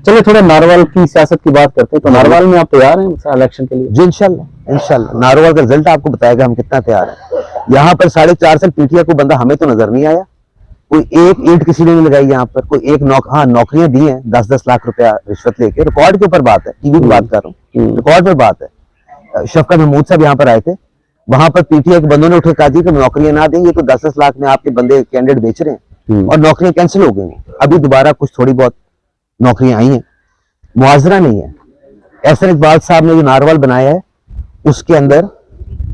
चलिए थोड़ा नारोवाल की सियासत की बात करते हैं। तो नारोवाल में आप तैयार हैं इलेक्शन के लिए? जी इंशाल्लाह नारोवाल का रिजल्ट आपको बताएगा हम कितना तैयार हैं। यहाँ पर 4.5 साल पीटीआई को बंदा हमें तो नजर नहीं आया, कोई एक ईंट किसी ने नहीं लगाई यहाँ पर, कोई एक नौकरियां दी हैं 10-10 लाख रुपया रिश्वत लेके। रिकॉर्ड के ऊपर बात है, टीवी की बात कर रहा हूँ, रिकॉर्ड पर बात है। शफकत महमूद साहब यहाँ पर आए थे, वहां पर पीटीआई के बंदों ने उठे कहा कि नौकरियां ना देंगे तो 10-10 लाख में आपके बंदे कैंडिडेट बेच रहे हैं और नौकरियां कैंसिल हो गई। अभी दोबारा कुछ थोड़ी बहुत नौकरियां आई हैं, मुआवजा नहीं है। एहसन इकबाल साहब ने जो नारोवाल बनाया है उसके अंदर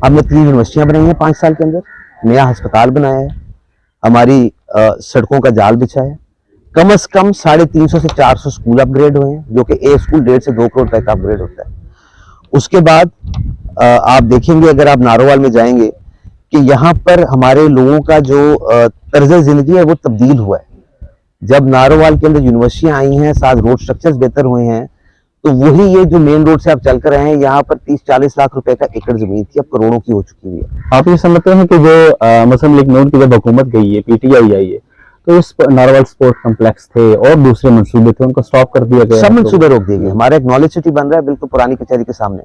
हमने 3 यूनिवर्सिटियां बनाई हैं 5 साल के अंदर, नया अस्पताल बनाया है, हमारी सड़कों का जाल बिछा है, कम से कम 350 से 400 स्कूल अपग्रेड हुए हैं, जो कि एक स्कूल 1.5 से 2 करोड़ रुपए का अपग्रेड होता है। उसके बाद आप देखेंगे अगर आप नारोवाल में जाएंगे कि यहाँ पर हमारे लोगों का जो तर्ज जिंदगी है वो तब्दील हुआ है। जब नारोवाल के अंदर यूनिवर्सिटियां आई हैं, साथ रोड स्ट्रक्चर्स बेहतर हुए हैं, तो वही ये जो मेन रोड से आप चल कर रहे हैं, यहाँ पर 30-40 लाख रुपए का एकड़ जमीन थी, अब करोड़ों की हो चुकी है। आप ये समझते हैं कि जो मुस्लिम लीग नून की जब हुकूमत गई है, पीटीआई आई है, तो इस नारोवाल स्पोर्ट कम्प्लेक्स थे और दूसरे मंसूबे थे, उनको स्टॉप कर दिया गया? सब मंसूबे रोक दिए गए। हमारा एक नॉलेज सिटी बन रहा है बिल्कुल पुरानी कचहरी के सामने,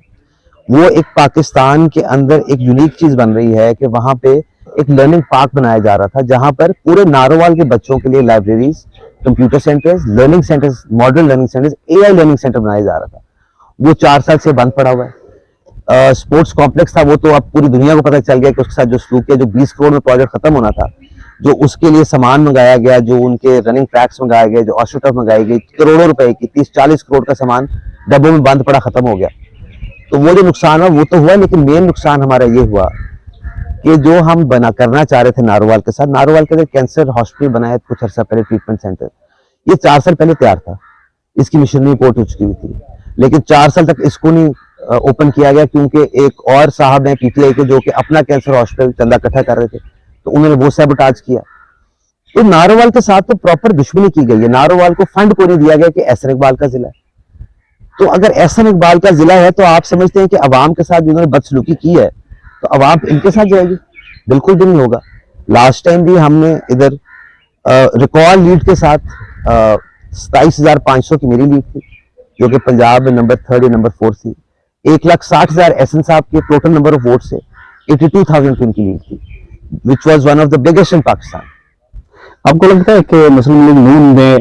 वो एक पाकिस्तान के अंदर एक यूनिक चीज बन रही है कि वहां पे एक लर्निंग पार्क बनाया जा रहा था, जहां पर पूरे नारोवाल के बच्चों के लिए libraries, computer centres, learning centres, model learning centres, AI learning centre बनाया जा रहा था। वो 4 साल से बंद पड़ा हुआ है। स्पोर्ट्स कॉम्प्लेक्स था, वो तो अब पूरी दुनिया को पता चल गया कि उसके साथ जो सलूक किया, जो 20 करोड़ में प्रोजेक्ट खत्म होना था, जो उसके लिए सामान मंगाया गया, जो उनके रनिंग ट्रैक्स मंगाए गए, जो ऑस्ट्रोटर्फ मंगाई गई, करोड़ों रुपए की 30-40 करोड़ का सामान डब्बों में बंद पड़ा, खत्म हो गया। तो वो जो नुकसान हुआ वो तो हुआ, लेकिन मेन नुकसान हमारा ये हुआ कि जो हम करना चाह रहे थे नारोवाल के साथ, नारोवाल के अंदर कैंसर हॉस्पिटल बनाया कुछ अर्सा पहले, ट्रीटमेंट सेंटर, ये 4 साल पहले तैयार था, इसकी मिशनरी रिपोर्ट हो चुकी हुई थी, लेकिन 4 साल तक इसको नहीं ओपन किया गया, क्योंकि एक और साहब हैं पीटीआई के जो कि अपना कैंसर हॉस्पिटल चंदा इकट्ठा कर रहे थे, तो उन्होंने वो सैबोटाज किया। तो नारोवाल के साथ तो प्रॉपर दुश्मनी की गई है। नारोवाल को फंड को नहीं दिया गया कि एहसन इकबाल का जिला है, तो अगर एहसन इकबाल का जिला है तो आप समझते हैं कि अवाम के साथ जिन्होंने बदसलूकी की है तो अवाम इनके साथ जाएगी? बिल्कुल भी नहीं होगा। लास्ट टाइम भी हमने इधर रिकॉर्ड लीड के साथ 27,500 की मेरी लीड थी, जो कि पंजाब में नंबर 3 या नंबर 4 थी। 1,60,000 एहसन साहब के टोटल नंबर ऑफ वोट से 82,000 की उनकी लीड थी, which was one of the biggest in Pakistan. आपको लगता है कि मुस्लिम लीग नून में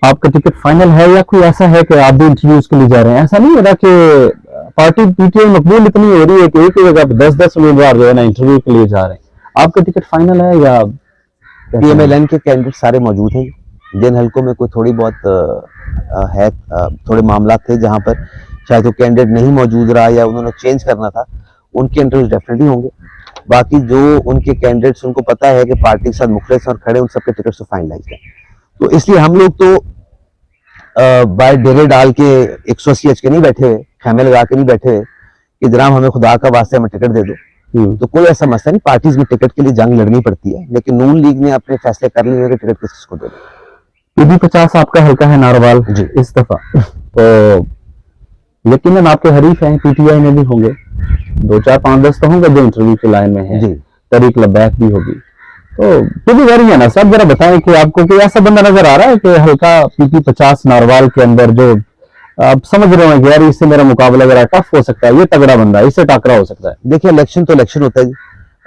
आपका टिकट फाइनल है, या कोई ऐसा है कि आप भी इंटरव्यूज के लिए जा रहे हैं? ऐसा नहीं हो रहा कि पार्टी पीटीआई मकबूल इतनी हो रही है कि एक ही जगह 10-10 उम्मीदवार जो है ना इंटरव्यू के लिए जा रहे हैं? आपका टिकट फाइनल है या? पीएमएलएन के कैंडिडेट सारे मौजूद हैं। जिन हलकों में कोई थोड़ी बहुत है, थोड़े मामला थे जहां पर शायद वो कैंडिडेट नहीं मौजूद रहा या उन्होंने चेंज करना था, उनके इंटरव्यूज डेफिनेटली होंगे। बाकी जो उनके कैंडिडेट्स उनको पता है कि पार्टी के साथ मुखलिस और खड़े, उन सबके टिकट्स तो फाइनलाइज हैं। तो इसलिए हम लोग तो बाय डेरे डाल के 180 एच के नहीं बैठे हुए, खेमे लगा के नहीं बैठे हुए कि जनाब हमें खुदा का वास्ते हमें टिकट दे दो। तो कोई ऐसा मसला नहीं, पार्टीज में टिकट के लिए जंग लड़नी पड़ती है, लेकिन नून लीग ने अपने फैसले कर लिए कि टिकट किसको दे दो। PB50 आपका हल्का है नारोवाल जी इस दफा, तो यकीनन आपके हरीफ हैं, पीटीआई में भी होंगे 2-4-5-10 तो होंगे जो इंटरव्यू की लाइन में है जी, तरीक लबैक भी होगी, तो फिर भी वही है ना। सब जरा बताएं कि आपको कोई ऐसा बंदा नजर आ रहा है कि हल्का PP50 नारोवाल के अंदर जो आप समझ रहे हो कि यार इससे मेरा मुकाबला जरा टफ हो सकता है, ये तगड़ा बंदा है, इससे टाकरा हो सकता है? देखिए इलेक्शन तो इलेक्शन होता है जी।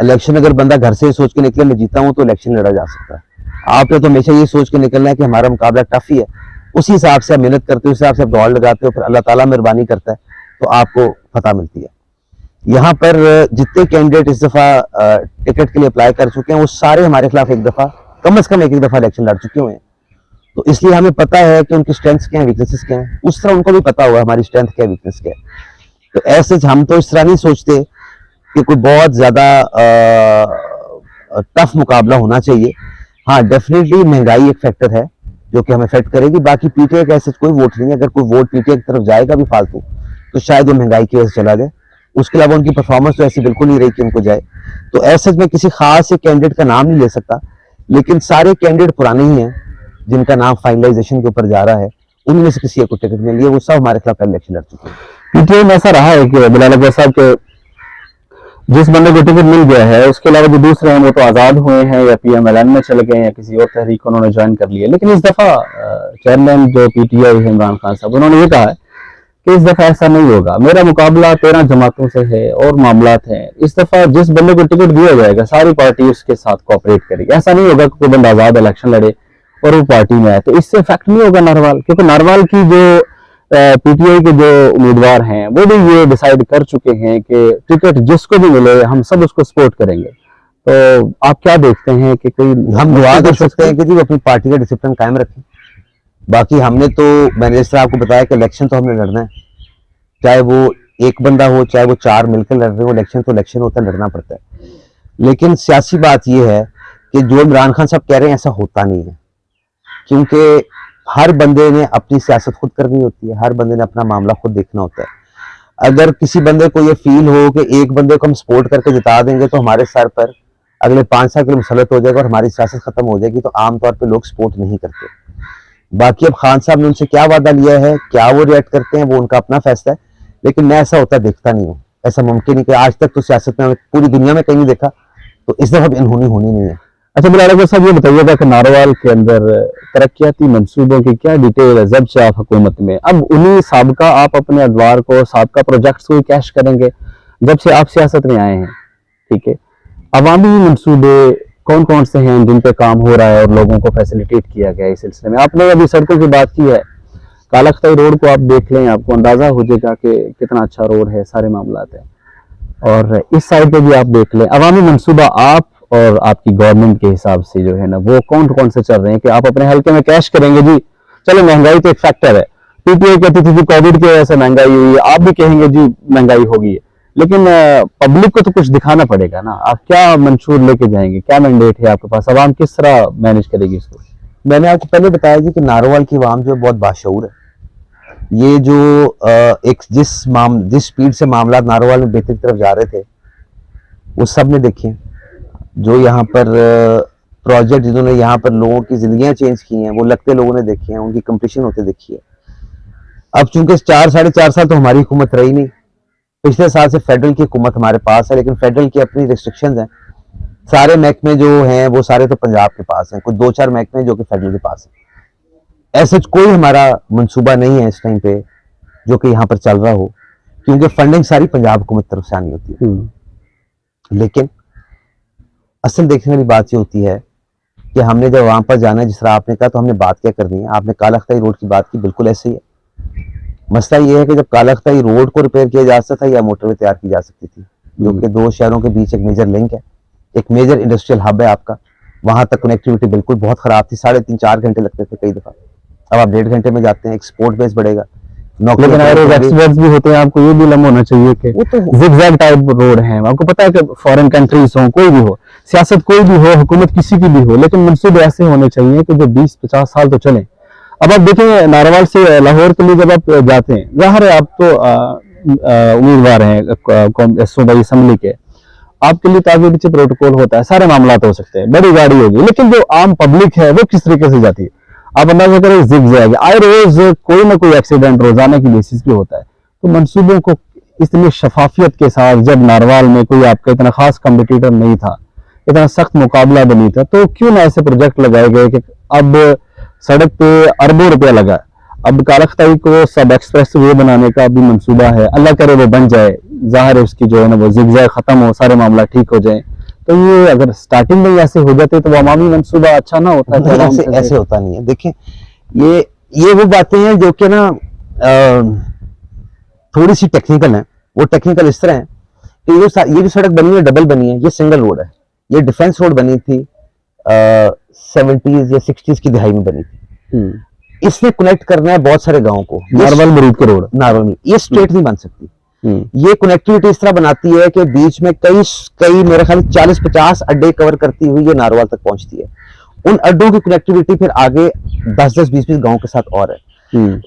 इलेक्शन अगर बंदा घर से सोच के निकले मैं जीता हूं तो इलेक्शन लड़ा जा सकता है। आपने तो हमेशा ये सोच के निकलना है कि हमारा मुकाबला टफ ही है, उसी हिसाब से आप मेहनत करते हो, उस हिसाब से आप दौड़ लगाते हो, फिर अल्लाह ताला मेहरबानी करता है तो आपको फतह मिलती है। यहाँ पर जितने कैंडिडेट इस दफा टिकट के लिए अप्लाई कर चुके हैं वो सारे हमारे खिलाफ एक दफा कम से कम एक दफा इलेक्शन लड़ चुके हुए हैं, तो इसलिए हमें पता है कि उनकी स्ट्रेंथ्स क्या है, वीकनेसेस क्या है, उस तरह उनको भी पता हुआ हमारी स्ट्रेंथ क्या है, वीकनेस क्या है। तो ऐसे हम तो इस तरह नहीं सोचते कि कोई बहुत ज्यादा टफ मुकाबला होना चाहिए। हाँ डेफिनेटली महंगाई एक फैक्टर है जो कि हमें अफेक्ट करेगी, बाकी पीटीआई का ऐसे कोई वोट नहीं है। अगर कोई वोट पीटीआई की तरफ जाएगा भी फालतू तो शायद वो महंगाई की वजह से चला जाए, उसके अलावा उनकी परफॉर्मेंस तो ऐसी बिल्कुल नहीं रही कि उनको जाए। तो ऐसे में किसी खास एक कैंडिडेट का नाम नहीं ले सकता, लेकिन सारे कैंडिडेट पुराने ही हैं जिनका नाम फाइनलाइजेशन के ऊपर जा रहा है, उनमें से किसी को टिकट मिली है, वो सब हमारे खिलाफ इलेक्शन लड़ चुके हैं। पीटीआई में ऐसा रहा है कि बिलाल अब्बास साहब के जिस बंदे को टिकट मिल गया है, उसके अलावा जो दूसरे हैं वो तो आजाद हुए हैं या PMLN में चले गए या किसी और तहरीक को उन्होंने ज्वाइन कर लिया। लेकिन इस दफा चेयरमैन जो PTI है इमरान खान साहब, उन्होंने ये कहा है कि इस दफा ऐसा नहीं होगा, मेरा मुकाबला 13 जमातों से है और मामलात हैं। इस दफा जिस बंदे को टिकट दिया जाएगा सारी पार्टी उसके साथ कोऑपरेट करेगी। ऐसा नहीं होगा कि कोई बंदा आजाद इलेक्शन लड़े और वो पार्टी में आए, तो इससे इफेक्ट नहीं होगा नारवाल, क्योंकि नारवाल की जो PTI के जो उम्मीदवार हैं वो भी ये डिसाइड कर चुके हैं कि टिकट जिसको भी मिले हम सब उसको सपोर्ट करेंगे। तो आप क्या देखते हैं कि कोई हम दुआ कर सकते हैं कि जी वो अपनी पार्टी का डिसिप्लिन कायम रखें। बाकी हमने तो, मैंने जिस तरह आपको बताया कि इलेक्शन तो हमने लड़ना है, चाहे वो एक बंदा हो चाहे वो 4 मिलकर लड़ रहे हो, इलेक्शन तो इलेक्शन होता है, लड़ना पड़ता है। लेकिन सियासी बात यह है कि जो इमरान खान साहब कह रहे हैं ऐसा होता नहीं है, क्योंकि हर बंदे ने अपनी सियासत खुद करनी होती है, हर बंदे ने अपना मामला खुद देखना होता है। अगर किसी बंदे को ये फील हो कि एक बंदे को हम सपोर्ट करके जिता देंगे तो हमारे सर पर अगले 5 साल के लिए मुसलत हो जाएगा और हमारी सियासत खत्म हो जाएगी, तो आमतौर पर लोग सपोर्ट नहीं करते। बाकी अब खान साहब ने उनसे क्या वादा लिया है, क्या वो रिएक्ट करते हैं, वो उनका अपना फैसला है, लेकिन मैं ऐसा होता देखता नहीं हूँ। ऐसा मुमकिन नहीं कि आज तक तो सियासत में पूरी दुनिया में कहीं नहीं देखा, तो इस दफा इन्होंने होनी नहीं है। अच्छा बिलाल अकबर साहब, ये बताइएगा कि नारोवाल के अंदर तरक्याती मंसूबों की क्या डिटेल है जब से आप हुकूमत में? अब उन्हीं साबका आप अपने अदवार को, साबका प्रोजेक्ट्स को कैश करेंगे जब से आप सियासत में आए हैं, ठीक है? अवामी मंसूबे कौन कौन से हैं जिन पे काम हो रहा है और लोगों को फैसिलिटेट किया गया है इस सिलसिले में? आपने अभी सड़कों की बात की है, कालाख्ताई रोड को आप देख लें, आपको अंदाजा हो जाएगा कि कितना अच्छा रोड है, सारे मामलात हैं। और इस साइड पे भी आप देख लें, अवामी मंसूबा आप और आपकी गवर्नमेंट के हिसाब से जो है ना वो कौन कौन से चल रहे हैं कि आप अपने हल्के में कैश करेंगे? जी चलो, महंगाई तो एक फैक्टर है, PTI कहती थी कि कोविड की वजह से महंगाई हुई है, आप भी कहेंगे जी महंगाई होगी, लेकिन पब्लिक को तो कुछ दिखाना पड़ेगा ना। आप क्या मंशूर लेके जाएंगे, क्या मैंडेट है आपके पास, आवाम किस तरह मैनेज करेगी इसको? मैंने आपको पहले बताया जी कि नारोवाल की आवाम जो बहुत बाशऊर है। ये जो एक जिस स्पीड से मामला नारोवाल में बेहतर की तरफ जा रहे थे वो सब ने देखे। जो यहाँ पर प्रोजेक्ट जिन्होंने यहाँ पर लोगों की जिंदगियां चेंज की हैं वो लगते लोगों ने देखे हैं, उनकी कंप्लीशन होते देखी है। अब चूंकि 4-4.5 साल तो हमारी हुकूमत रही नहीं, पिछले साल से फेडरल की हुकूमत हमारे पास है, लेकिन फेडरल की अपनी रिस्ट्रिक्शंस हैं। सारे महकमे जो हैं वो सारे तो पंजाब के पास हैं, कुछ 2-4 महकमे जो कि फेडरल के पास है। ऐसा कोई हमारा मंसूबा नहीं है इस टाइम पे जो कि यहाँ पर चल रहा हो, क्योंकि फंडिंग सारी पंजाब हुकूमत तरफ से आनी होती है। लेकिन असल देखने वाली बात ये होती है कि हमने जब वहां पर जाना है, जिस तरह आपने कहा, तो हमने बात क्या करनी है। आपने कालाख्ताई रोड की बात की, बिल्कुल ऐसे ही है। मसला ये है कि जब कालाख्ताई रोड को रिपेयर किया जा सकता था या मोटरवे तैयार की जा सकती थी, जो कि 2 शहरों के बीच एक मेजर लिंक है, एक मेजर इंडस्ट्रियल हब है आपका, वहां तक कनेक्टिविटी बिल्कुल बहुत खराब थी, 3.5-4 घंटे लगते थे कई दफा। अब आप 1.5 घंटे में जाते हैं, एक्सपोर्ट बेस बढ़ेगा, लेकिन एक्सपर्ट्स भी होते हैं, आपको ये भी इल्म होना चाहिए कि जिगजैग टाइप रोड है। आपको पता है कि फॉरेन कंट्रीज हो, कोई भी हो, सियासत कोई भी हो, हुकूमत किसी की भी हो, लेकिन मंसूबे ऐसे होने चाहिए कि जो 20-50 साल तो चलें। अब आप देखें नारोवाल से लाहौर के लिए जब आप जाते हैं, ज़ाहिर है आप तो उम्मीदवार हैं सूबाई असम्बली के, आपके लिए तो आगे पीछे प्रोटोकॉल होता है, सारे मामला हो सकते हैं, बड़ी गाड़ी होगी, लेकिन जो आम पब्लिक है वो किस तरीके से जाती है? आप अंदाजा करें, जिगजैग आए रोज कोई ना कोई एक्सीडेंट रोजाना की बेसिस पे होता है। तो मंसूबों को इतनी शफाफियत के साथ, जब नारवाल में कोई आपका इतना खास कम्पिटिटर नहीं था, इतना सख्त मुकाबला बनी था, तो क्यों ना ऐसे प्रोजेक्ट लगाए गए कि अब सड़क पे अरबों रुपया लगा, अब कालाख्ताई को सब एक्सप्रेस वे बनाने का भी मंसूबा है, अल्लाह करे वो बन जाए, जाहिर है उसकी जो है ना वो जिगजैग खत्म हो, सारे मामला ठीक हो जाए। तो ये अगर स्टार्टिंग में ऐसे हो जाते तो वो अवामी मंसूबा अच्छा ना होता है? ऐसे होता नहीं है। देखें, ये वो बातें हैं जो कि ना थोड़ी सी टेक्निकल है। वो टेक्निकल इस तरह है कि ये जो सड़क बनी है डबल बनी है, ये सिंगल रोड है। ये डिफेंस रोड बनी थी 70s या 60s की दिहाई में बनी थी। इसने कनेक्ट करना है बहुत सारे गाँव को। नारवल मरीद के रोड, नारवल, ये स्ट्रेट नहीं बन सकती। ये कनेक्टिविटी इस तरह बनाती है कि बीच में कई मेरे ख्याल 40-50 अड्डे कवर करती हुई ये नारोवाल तक पहुंचती है। उन अड्डों की कनेक्टिविटी फिर आगे 10-10, 20-20 गांव के साथ और है।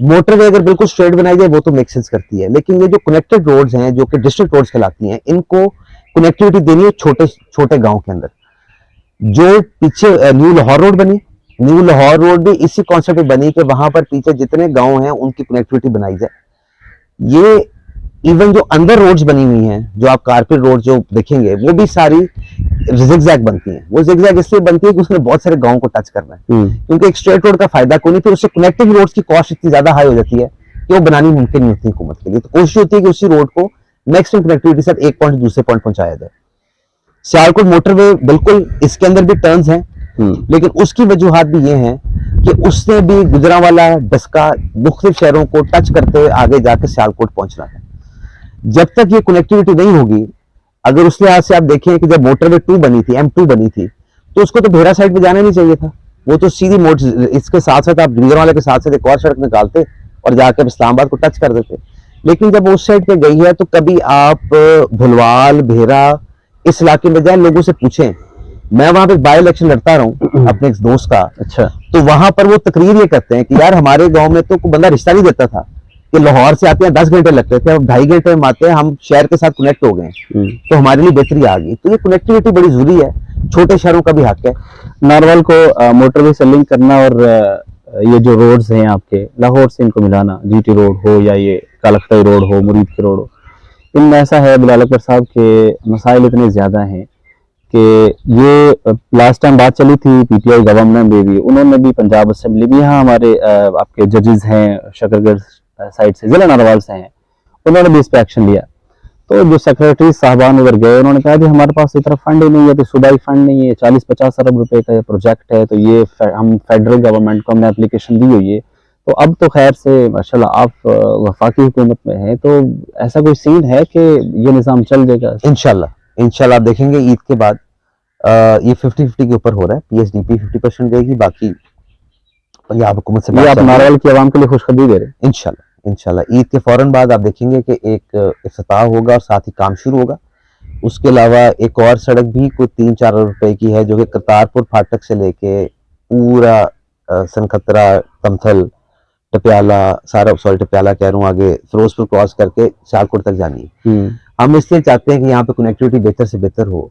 मोटरवे अगर बिल्कुल स्ट्रेट बनाई जाए वो तो मेक सेंस करती है, लेकिन ये जो कनेक्टेड रोड्स हैं जो कि डिस्ट्रिक्ट रोड्स कहलाती हैं, इनको कनेक्टिविटी देनी है छोटे छोटे गाँव के अंदर। जो पीछे न्यू लाहौर रोड बनी, न्यू लाहौर रोड भी इसी कॉन्सेप्ट में बनी कि वहां पर पीछे जितने गाँव हैं उनकी कनेक्टिविटी बनाई जाए। ये इवन जो अंदर रोड्स बनी हुई हैं, जो आप कारपेट रोड जो देखेंगे, वो भी सारी जिगजैग बनती हैं। वो जिगजैग इसलिए बनती है कि उसने बहुत सारे गांव को टच करना है, क्योंकि एक स्ट्रेट रोड का फायदा कोई नहीं, फिर उससे कनेक्टिंग रोड्स की कॉस्ट इतनी ज्यादा हाई हो जाती है कि वो बनानी मुमकिन नहीं होती हुकूमत के लिए। तो कोशिश होती है कि उसी रोड को मैक्सिमम कनेक्टिविटी से एक पॉइंट दूसरे पॉइंट पहुंचाया जाए। सियालकोट मोटरवे बिल्कुल इसके अंदर भी टर्न्स हैं, लेकिन उसकी वजूहात भी ये हैं कि उसने भी गुजरांवाला, डस्का, मुख्तलिफ शहरों को टच करते हुए आगे जाकर सियालकोट पहुंचना है। जब तक ये कनेक्टिविटी नहीं होगी, अगर उस लिहाज से आप देखें कि जब मोटरवे 2 बनी थी, M2 बनी थी, तो उसको तो भेड़ा साइड पे जाना नहीं चाहिए था। वो तो सीधी मोटर, इसके साथ साथ आप गुजरांवाला के साथ साथ एक और सड़क निकालते और जाकर इस्लामाबाद को टच कर देते। लेकिन जब उस साइड पे गई है, तो कभी आप भुलवाल, भेरा इस इलाके में जाए, लोगों से पूछें। मैं वहां पे बाय इलेक्शन लड़ता रहा हूँ अपने एक दोस्त का। अच्छा। तो वहां पर वो तकरीर ये करते हैं कि यार हमारे गांव में तो कोई बंदा रिश्ता नहीं देता था, कि लाहौर से आते हैं 10 घंटे लगते थे, अब 2.5 घंटे में आते हैं, हम शहर के साथ कनेक्ट हो गए, तो हमारे लिए बेहतरी आ गई। तो ये कनेक्टिविटी बड़ी जरूरी है, छोटे शहरों का भी हक है। नारवाल को मोटरवे से लिंक करना और ये जो रोड्स हैं आपके लाहौर से इनको मिलाना, जीटी रोड हो या ये कालख्ताई रोड हो, मुरीद की रोड हो, इनमें ऐसा है बिलाल अकबर साहब के मसाइल इतने ज़्यादा हैं कि ये लास्ट टाइम बात चली थी पीटीआई गवर्नमेंट में भी, उन्होंने भी पंजाब असेंबली भी, यहाँ हमारे आपके जजेस हैं शकरगढ़ साइड से, जिला नारवाल से हैं, उन्होंने भी इस पर एक्शन लिया। तो जो सेक्रेटरी साहबान उधर गए, उन्होंने कहा कि हमारे पास इतना फंड ही नहीं है, तो सूबाई फंड नहीं है, 40-50 अरब रुपए का प्रोजेक्ट है, तो ये हम फेडरल गवर्नमेंट को हमने एप्लीकेशन दी हुई है। तो अब तो खैर से माशाल्लाह आप वफाकी हुकूमत में हैं, तो ऐसा कोई सीन है कि ये निज़ाम चल जाएगा? इंशाल्लाह आप देखेंगे ईद के बाद ये 50-50 के ऊपर हो रहा है। पीएसडीपी 50% देगी, बाकी पंजाब हुकूमत से आप नारवाल की आवाम के लिए खुशखबरी दे रहे हैं। इंशाल्लाह ईद के फौरन बाद आप देखेंगे कि एक इफ्तिताह होगा और साथ ही काम शुरू होगा। उसके अलावा एक और सड़क भी कोई 3-4 अरब रुपए की है, जो कि करतारपुर फाटक से लेके पूरा सनखतरा, तमथल, टप्याला, टप्याला कह रहा हूँ, आगे फिरोजपुर क्रॉस करके सियालकोट तक जानी है। हम इसलिए चाहते हैं कि यहाँ पे कनेक्टिविटी बेहतर से बेहतर हो,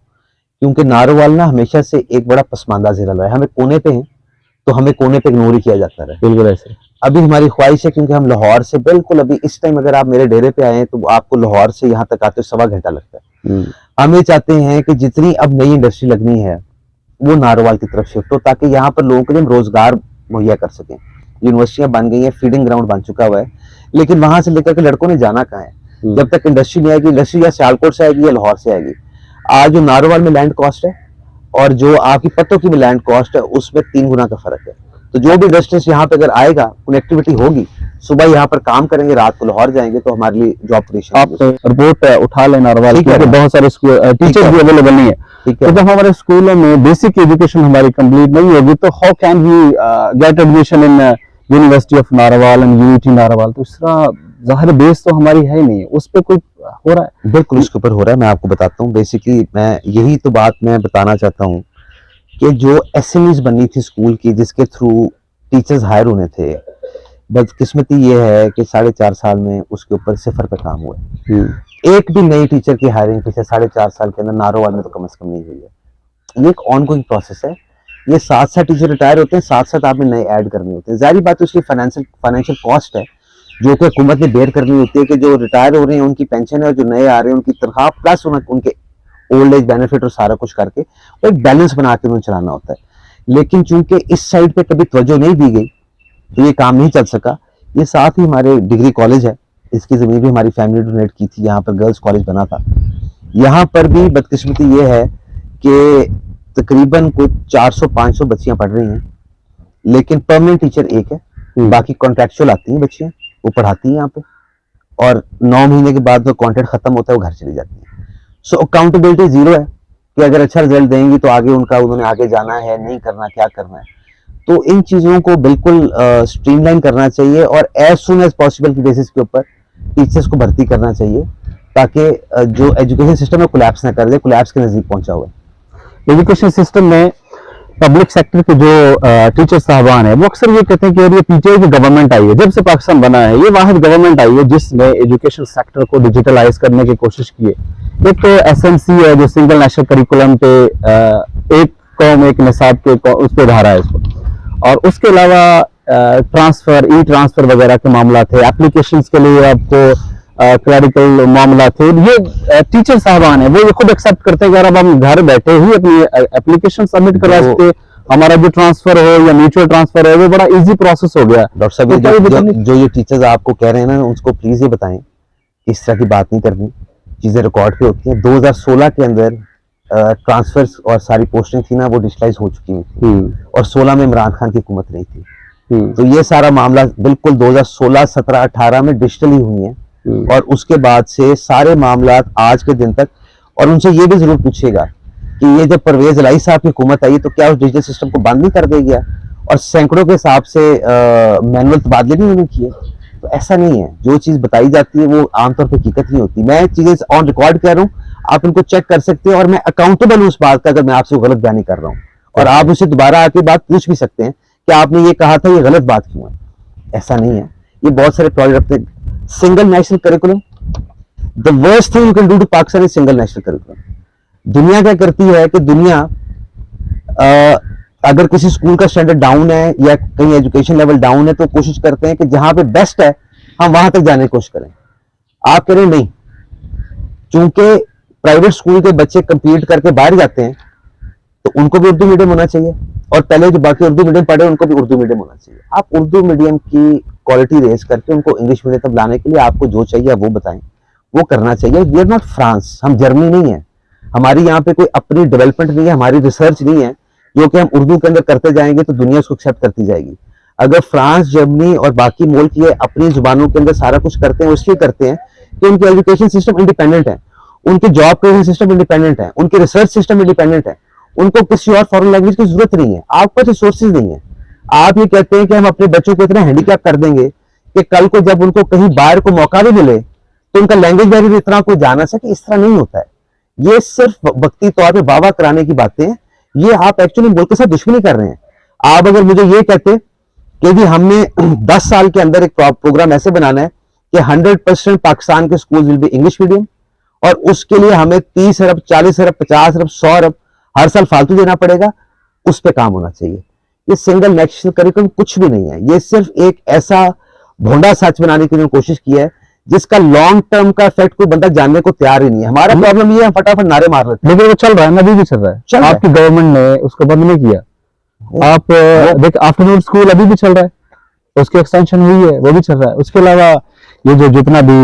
क्योंकि नारोवाल ना हमेशा से एक बड़ा पसमानदा जिला रहा है। हमें कोने पे हैं, तो हमें कोने पे इग्नोर ही किया जाता है। बिल्कुल ऐसे अभी हमारी ख्वाहिश है, क्योंकि हम लाहौर से बिल्कुल अभी इस टाइम अगर आप मेरे डेरे पे आए हैं, तो आपको लाहौर से यहाँ तक आते 1.25 घंटा लगता है। हम ये चाहते हैं कि जितनी अब नई इंडस्ट्री लगनी है वो नारोवाल की तरफ शिफ्ट हो, ताकि यहाँ पर लोगों के लिए हम रोजगार मुहैया कर सकें। यूनिवर्सिटियां बन गई हैं, फीडिंग ग्राउंड बन चुका हुआ है, लेकिन वहां से लेकर के लड़कों ने जाना कहाँ है? जब तक इंडस्ट्री नहीं आएगी, इंडस्ट्री या सियालकोट से आएगी या लाहौर से आएगी। आज जो नारोवाल में लैंड कॉस्ट है और जो आपकी पत्तों की भी लैंड कॉस्ट है, उसमें 3 गुना का फर्क है। तो जो भी इंडस्ट्रीज यहाँ पे अगर आएगा, कनेक्टिविटी होगी, सुबह यहाँ पर काम करेंगे, रात को लाहौर जाएंगे, तो हमारे लिए जॉब क्रिएशन। आप रिपोर्ट उठा लें नारवाल की, बहुत सारे टीचर भी अवेलेबल नहीं है। तो जब हमारे स्कूलों में बेसिक एजुकेशन हमारी कंप्लीट नहीं होगी, तो how can we get admission in university of Narowal and unity Narowal? तो इस तरह ज़ाहिर बेस तो हमारी है ही नहीं, उस पर कोई हो रहा है? बिल्कुल उसके ऊपर हो रहा है। मैं आपको बताता हूँ, बेसिकली मैं यही तो बात मैं बताना चाहता हूँ कि जो एसएमईज बननी थी स्कूल की, जिसके थ्रू टीचर्स हायर होने थे, बदकिस्मती ये है कि 4.5 साल में उसके ऊपर 0 पे काम हुआ है। एक भी नई टीचर की हायरिंग पिछले 4.5 साल के अंदर नारोवाल में तो कम से कम नहीं हुई है। ये एक ऑनगोइंग प्रोसेस है। ये 7 टीचर रिटायर होते हैं, 7 आपने नए ऐड करने होते हैं। जाहिर बात है उसकी फाइनेंशियल कॉस्ट है जो कि हुकूमत ने बेयर करनी होती है, कि जो रिटायर हो रहे हैं उनकी पेंशन है और जो नए आ रहे हैं उनकी तनख्वाह प्लस उनके ओल्ड एज बेनिफिट और सारा कुछ करके वो एक बैलेंस बना के उन्हें चलाना होता है। लेकिन चूंकि इस साइड पे कभी तवज्जो नहीं दी गई, तो ये काम नहीं चल सका। ये साथ ही हमारे डिग्री कॉलेज है, इसकी जमीन भी हमारी फैमिली डोनेट की थी, यहाँ पर गर्ल्स कॉलेज बना था। यहाँ पर भी बदकिस्मती ये है कि तकरीबन कुछ 400-500 बच्चियां पढ़ रही हैं, लेकिन परमानेंट टीचर एक है, बाकी कॉन्ट्रेक्चुअल आती हैं बच्चियां, वो पढ़ाती हैं यहाँ पे, और 9 महीने के बाद जो कॉन्ट्रैक्ट खत्म होता है वो घर चली जाती है। सो अकाउंटेबिलिटी 0 है कि अगर अच्छा रिजल्ट देंगी तो आगे उन्होंने आगे जाना है, नहीं करना, क्या करना है। तो इन चीजों को बिल्कुल स्ट्रीमलाइन करना चाहिए और एज सुन एज पॉसिबल की बेसिस के ऊपर टीचर्स को भर्ती करना चाहिए, ताकि जो एजुकेशन सिस्टम है कोलैप्स ना कर दे, कोलैप्स के नजदीक पहुंचा हुआ है। एजुकेशन सिस्टम में पब्लिक सेक्टर के जो टीचर साहबान है वो अक्सर ये कहते हैं कि ये पीटीआई की गवर्नमेंट आई है, जब से पाकिस्तान बना है ये वाहिद गवर्नमेंट आई है जिसने एजुकेशन सेक्टर को डिजिटलाइज करने की कोशिश की है। एक तो एसएनसी है जो सिंगल नेशनल करिकुलम पे एक कौम एक निसाब के उस पर उधारा है इसको, और उसके अलावा ट्रांसफर, ई ट्रांसफर वगैरह के मामला थे। एप्लीकेशंस के लिए आपको क्लरिकल मामला थे, ये टीचर साहबान है वो ये खुद एक्सेप्ट करते हैं कि यार अब हम घर बैठे ही अपनी एप्लीकेशन सबमिट करवा सकते हैं, हमारा जो ट्रांसफर हो या म्यूचुअल ट्रांसफर हो वो बड़ा इजी प्रोसेस हो गया। डॉक्टर साहब, जो ये टीचर्स आपको कह रहे हैं ना, उसको प्लीज ये बताएं कि इस तरह की बात नहीं करनी, चीजें रिकॉर्ड पे होती हैं। 2016 के अंदर ट्रांसफर्स और सारी पोस्टिंग थी ना, वो डिजिटलाइज हो चुकी थी, और 16 में इमरान खान की हुकूमत नहीं थी। तो ये सारा मामला बिल्कुल 2016, 17, 18 में डिजिटली हुई है, और उसके बाद से सारे मामला आज के दिन तक। और उनसे ये भी जरूर पूछेगा कि ये जब परवेज इलाही साहब की हुकूमत आई तो क्या उस डिजिटल सिस्टम को बंद नहीं कर दिया गया, और सैकड़ों के हिसाब से मैनुअल तबादले नहीं उन्होंने किए। तो ऐसा नहीं है, जो चीज बताई जाती है वो आमतौर पर हकीकत नहीं होती। मैं चीजें ऑन रिकॉर्ड कह रहा हूँ, आप इनको चेक कर सकते हैं, और मैं अकाउंटेबल हूँ उस बात का अगर मैं आपसे गलत बयानी कर रहा हूँ, और आप उसे दोबारा आके बात पूछ भी सकते हैं कि आपने ये कहा था, ये गलत बात क्यों है। ऐसा नहीं है। ये बहुत सारे प्रोजेक्ट अपने single national curriculum, the worst thing you can do to Pakistan is single national curriculum. दुनिया क्या करती है कि दुनिया अगर किसी स्कूल का स्टैंडर्ड डाउन है या कहीं एजुकेशन लेवल डाउन है तो कोशिश करते हैं कि जहां पे बेस्ट है हम वहां तक जाने की कोशिश करें। आप कह रहे नहीं, चूंकि प्राइवेट स्कूल के बच्चे कंपीट करके बाहर जाते हैं तो उनको भी उर्दू मीडियम होना चाहिए, और पहले जो बाकी उर्दू मीडियम पढ़े उनको भी उर्दू मीडियम होना चाहिए। आप उर्दू मीडियम की क्वालिटी रेज करके उनको इंग्लिश मीडियम तक लाने के लिए आपको जो चाहिए वो बताएं, वो करना चाहिए। वी आर नॉट फ्रांस, हम जर्मनी नहीं है, हमारी यहाँ पे कोई अपनी डेवलपमेंट नहीं है, हमारी रिसर्च नहीं है जो कि हम उर्दू के अंदर करते जाएंगे तो दुनिया उसको एक्सेप्ट करती जाएगी। अगर फ्रांस, जर्मनी और बाकी मुल्क ये अपनी जुबानों के अंदर सारा कुछ करते हैं, इसलिए करते हैं कि उनके एजुकेशन सिस्टम इंडिपेंडेंट है, उनके जॉब क्रिएशन सिस्टम इंडिपेंडेंट है, उनके रिसर्च सिस्टम इंडिपेंडेंट है, उनको किसी और फॉरेन लैंग्वेज की जरूरत नहीं है। आपको रिसोर्सेज नहीं है। आप ये कहते हैं कि हम अपने बच्चों को इतना हैंडीकैप कर देंगे कि कल को जब उनको कहीं बाहर को मौका भी मिले तो उनका लैंग्वेज बैरियर इतना कोई जाना सके। इस तरह नहीं होता है। ये सिर्फ वक्ती तौर पे वाह कराने की बातें हैं। ये आप एक्चुअली मुल्क के साथ दुश्मनी कर रहे हैं। आप अगर मुझे ये कहते कि जी हमने 10 साल के अंदर एक प्रोग्राम ऐसे बनाना है कि 100% पाकिस्तान के school will be English medium, और उसके लिए हमें 30 अरब, 40 अरब, 50 अरब, 100 अरब हर साल फालतू देना पड़ेगा, उस पे काम होना चाहिए। ये सिंगल नेशनल करिकुलम कुछ भी नहीं है। ये सिर्फ एक ऐसा भोंडा सच बनाने की कोशिश की है जिसका लॉन्ग टर्म का इफेक्ट कोई बंदा जानने को तैयार ही नहीं है। हमारा प्रॉब्लम ये है, फटाफट नारे मार लेते हैं। लेकिन वो चल रहा है, अभी भी चल रहा है। आपकी गवर्नमेंट ने उसको बंद नहीं किया। आप देख, आफ्टरनून स्कूल अभी भी चल रहा है, उसकी एक्सटेंशन हुई है, वो भी चल रहा है। उसके अलावा ये जो जितना भी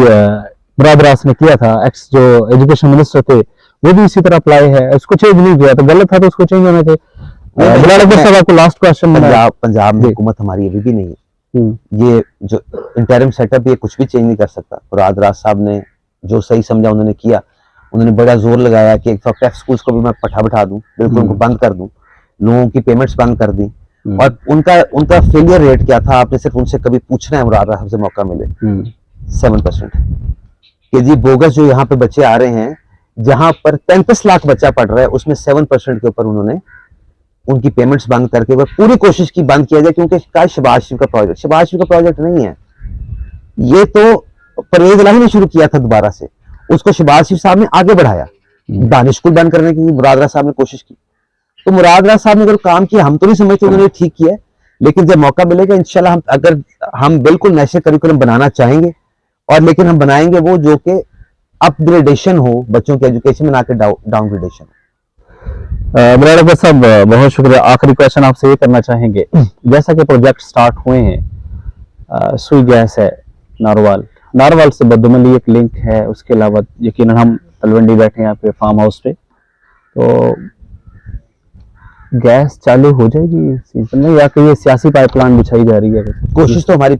बरादरास ने किया था, एक्स जो एजुकेशन मिनिस्टर थे, वो भी इसी तरह अप्लाई है। उसको चेंज नहीं किया तो गलत था, तो उसको चेंज होने थे। आपको लास्ट क्वेश्चन, पंजाब में हुकूमत हमारी अभी भी नहीं है। ये जो इंटरिम सेटअप, ये कुछ भी चेंज नहीं कर सकता। मुराद राज साहब ने जो सही समझा उन्होंने किया। उन्होंने बड़ा जोर लगाया कि टफ स्कूल्स को भी मैं बैठा दूं, बिल्कुल उनको बंद कर दूं, लोगों की पेमेंट्स बंद कर दी। और उनका फेलियर रेट क्या था, आपने सिर्फ उनसे कभी पूछना है, मुराद राज साहब से मौका मिले। 7% कि जी बोगस जो यहाँ पे बच्चे आ रहे हैं, जहां पर 33 लाख बच्चा पढ़ रहा है, उसमें 7% के ऊपर उन्होंने उनकी पेमेंट्स बंद करके वह पूरी कोशिश की बंद किया जाए, क्योंकि शहबाज शरीफ का प्रोजेक्ट नहीं है। ये तो परवेज इलाही ने शुरू किया था दोबारा से, उसको शहबाज शरीफ साहब ने आगे बढ़ाया। दानिश स्कूल बंद करने की मुराद राज साहब ने कोशिश की, तो मुराद राज साहब ने अगर काम किया, हम तो नहीं समझते उन्होंने ठीक किया, लेकिन जब मौका मिलेगा इंशाल्लाह हम बिल्कुल नेशनल करिकुलम बनाना चाहेंगे, और लेकिन हम बनाएंगे वो जो कि अपग्रेडेशन हो बच्चों के एजुकेशन में, ना कि डाउनग्रेडेशन। बराबर साहब, बहुत शुक्रिया। आखिरी क्वेश्चन आपसे ये करना चाहेंगे, जैसा कि प्रोजेक्ट स्टार्ट हुए हैं, सुई गैस है नारोवाल से बदुमली एक लिंक है, उसके अलावा यकीनन हम तलवंडी बैठे हैं यहाँ पे फार्म हाउस पे, तो गैस चालू हो जाएगी सीजन में, या कि ये सियासी पाइपलाइन बिछाई जा रही है? कोशिश तो हमारी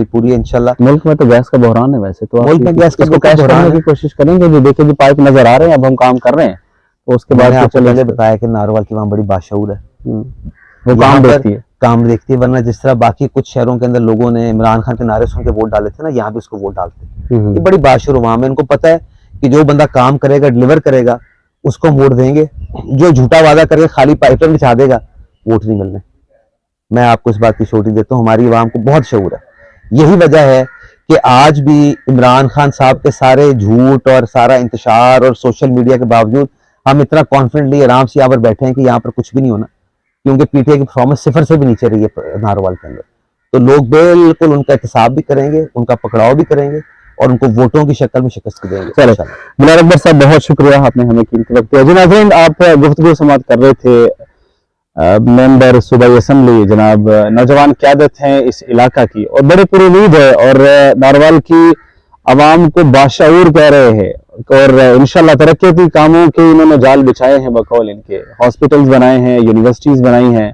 पूरी है इंशाल्लाह। मुल्क में तो गैस का बहरान है, वैसे तो मुल्क में गैस का बहरान की कोशिश करेंगे। जो देखिए जो पाइप नजर आ रहे हैं, अब हम काम कर रहे हैं, तो उसके बाद आपको पहले बताया कि नारोवाल की वहां बड़ी बाशऊर है, वो काम देखती है। वरना जिस तरह बाकी कुछ शहरों के अंदर लोगों ने इमरान खान के नारे सुन के वोट डाले थे ना, यहाँ भी उसको वोट डालते हैं। ये बड़ी बाशऊर वहां में, इनको पता है कि जो बंदा काम करेगा, डिलीवर करेगा, उसको हम वोट देंगे। जो झूठा वादा करके खाली पाइपलाइन बिछा देगा, वोट नहीं मिलने। मैं आपको इस बात की छोटी देता हूँ, हमारी आवाम को बहुत शऊर है। यही वजह है कि आज भी इमरान खान साहब के सारे झूठ और सारा इंतशार और सोशल मीडिया के बावजूद हम इतना कॉन्फिडेंटली आराम से यहाँ पर बैठे हैं कि यहाँ पर कुछ भी नहीं होना, क्योंकि पीटीआई की परफॉर्मेंस 0 से भी नीचे रही है नारोवाल के अंदर। तो लोग बिल्कुल उनका एहतसाब भी करेंगे, उनका पकड़ाव भी करेंगे, और उनको वोटों की शक्ल में शिकस्त देंगे। चलो बिलाल अकबर साहब, बहुत शुक्रिया, आपने हमें कीमती वक्त दिया। जी नाज़रीन, आप गुफ्तगू समाअत कर रहे थे मेंबर सूबाई असम्बली जनाब नौजवान क़यादत हैं इस इलाका की, और बड़े पुरुद है, और नारवाल की आवाम को बाशऊर कह रहे हैं, और इंशाल्लाह तरक्की कामों के इन्होंने जाल बिछाए हैं। बकौल इनके हॉस्पिटल्स बनाए हैं, यूनिवर्सिटीज बनाई हैं,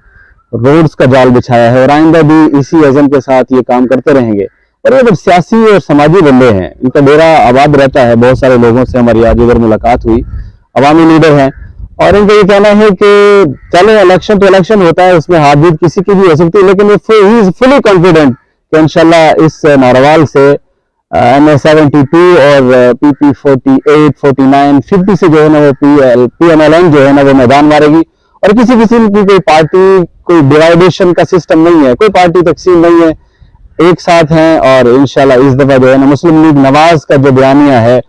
रोड्स का जाल बिछाया है, और आइंदा भी इसी अज़म के साथ ये काम करते रहेंगे। और ये सियासी और समाजी बंदे हैं, इनका डेरा आबाद रहता है। बहुत सारे लोगों से हमारी आज इधर मुलाकात हुई, अवामी लीडर हैं, और इनका ये कहना है कि चलो इलेक्शन तो इलेक्शन होता है, उसमें हार जीत किसी की भी हो सकती है, लेकिन ही इज फुली कॉन्फिडेंट कि इंशाल्लाह इस नारवाल से MA72 और PP 48, 49, 50 से जो है ना वो PMLN जो है ना वो मैदान मारेगी। और किसी किस्म की कोई पार्टी, कोई डिवाइडेशन का सिस्टम नहीं है, कोई पार्टी तकसीम नहीं है, एक साथ हैं। और इंशाल्लाह इस दफा जो है ना मुस्लिम लीग नवाज का जो बयानिया है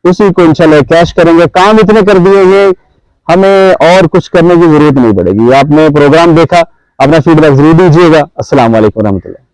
उसी को इंशाल्लाह कैश करेंगे। काम इतने कर दिए हैं, हमें और कुछ करने की जरूरत नहीं पड़ेगी। आपने प्रोग्राम देखा, अपना फीडबैक जरूर दीजिएगा। अस्सलाम वालेकुम रहमतुल्लाह।